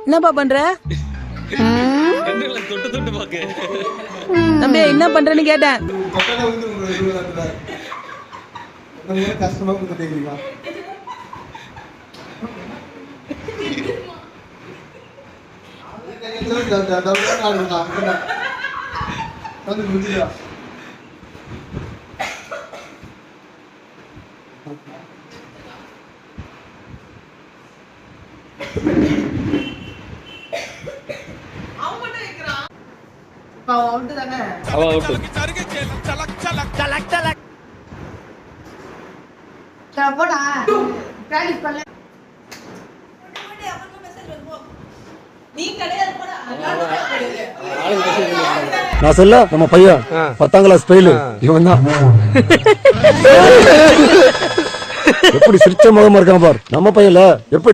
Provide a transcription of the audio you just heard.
என்னப்பா பண்ற? தம்பி என்ன பண்றேன்னு கேட்டேன். கஷ்டமா கொடுத்தீங்களா? நான் சொல்ல நம்ம பையன் 10ஆம் கிளாஸ் ஃபெயில் இவன் தான். எப்படி சிரிச்ச முகமா இருக்கான் பார் நம்ம பையன்ல எப்படி